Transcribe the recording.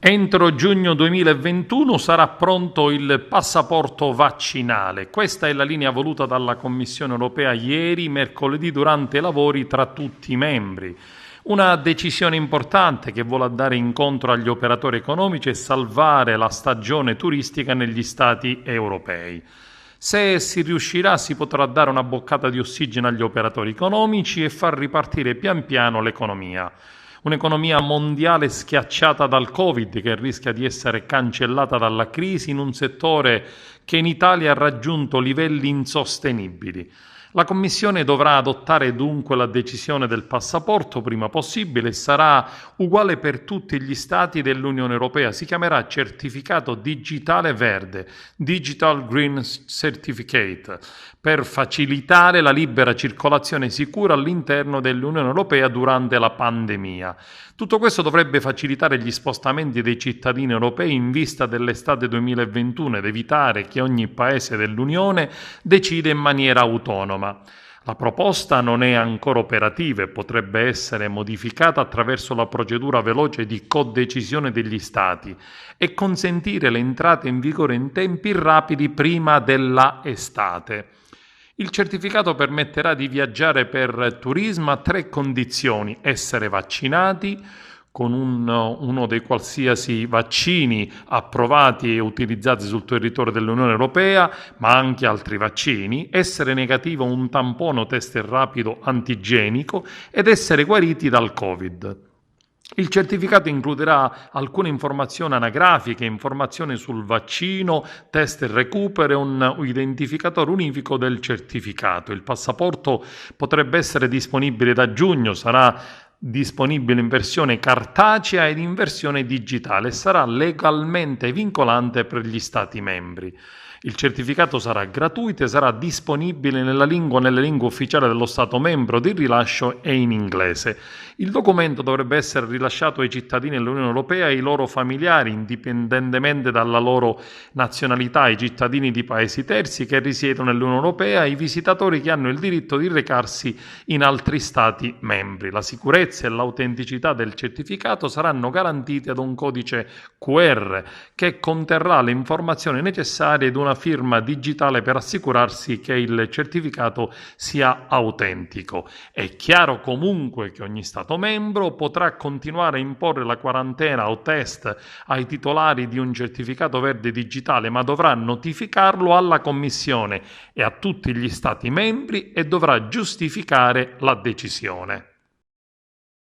Entro giugno 2021 sarà pronto il passaporto vaccinale. Questa è la linea voluta dalla Commissione europea ieri, mercoledì, durante i lavori tra tutti i membri. Una decisione importante che vuole andare incontro agli operatori economici e salvare la stagione turistica negli Stati europei. Se si riuscirà, si potrà dare una boccata di ossigeno agli operatori economici e far ripartire pian piano l'economia. Un'economia mondiale schiacciata dal Covid che rischia di essere cancellata dalla crisi in un settore che in Italia ha raggiunto livelli insostenibili. La Commissione dovrà adottare dunque la decisione del passaporto prima possibile e sarà uguale per tutti gli Stati dell'Unione Europea. Si chiamerà certificato digitale verde, Digital Green Certificate, per facilitare la libera circolazione sicura all'interno dell'Unione Europea durante la pandemia. Tutto questo dovrebbe facilitare gli spostamenti dei cittadini europei in vista dell'estate 2021 ed evitare che ogni paese dell'Unione decida in maniera autonoma. La proposta non è ancora operativa e potrebbe essere modificata attraverso la procedura veloce di codecisione degli Stati e consentire l'entrata in vigore in tempi rapidi prima della estate. Il certificato permetterà di viaggiare per turismo a 3 condizioni: essere vaccinati con uno dei qualsiasi vaccini approvati e utilizzati sul territorio dell'Unione Europea, ma anche altri vaccini, essere negativo a un tampone o test rapido antigenico ed essere guariti dal Covid. Il certificato includerà alcune informazioni anagrafiche, informazioni sul vaccino, test e recupero e un identificatore unifico del certificato. Il passaporto potrebbe essere disponibile da giugno, sarà disponibile in versione cartacea ed in versione digitale e sarà legalmente vincolante per gli Stati membri. Il certificato sarà gratuito e sarà disponibile nelle lingue ufficiali dello Stato membro di rilascio e in inglese. Il documento dovrebbe essere rilasciato ai cittadini dell'Unione Europea e ai loro familiari, indipendentemente dalla loro nazionalità, ai cittadini di paesi terzi che risiedono nell'Unione Europea e ai visitatori che hanno il diritto di recarsi in altri Stati membri. La sicurezza e l'autenticità del certificato saranno garantite da un codice QR che conterrà le informazioni necessarie ed una firma digitale per assicurarsi che il certificato sia autentico. È chiaro comunque che ogni Stato membro potrà continuare a imporre la quarantena o test ai titolari di un certificato verde digitale, ma dovrà notificarlo alla Commissione e a tutti gli Stati membri e dovrà giustificare la decisione.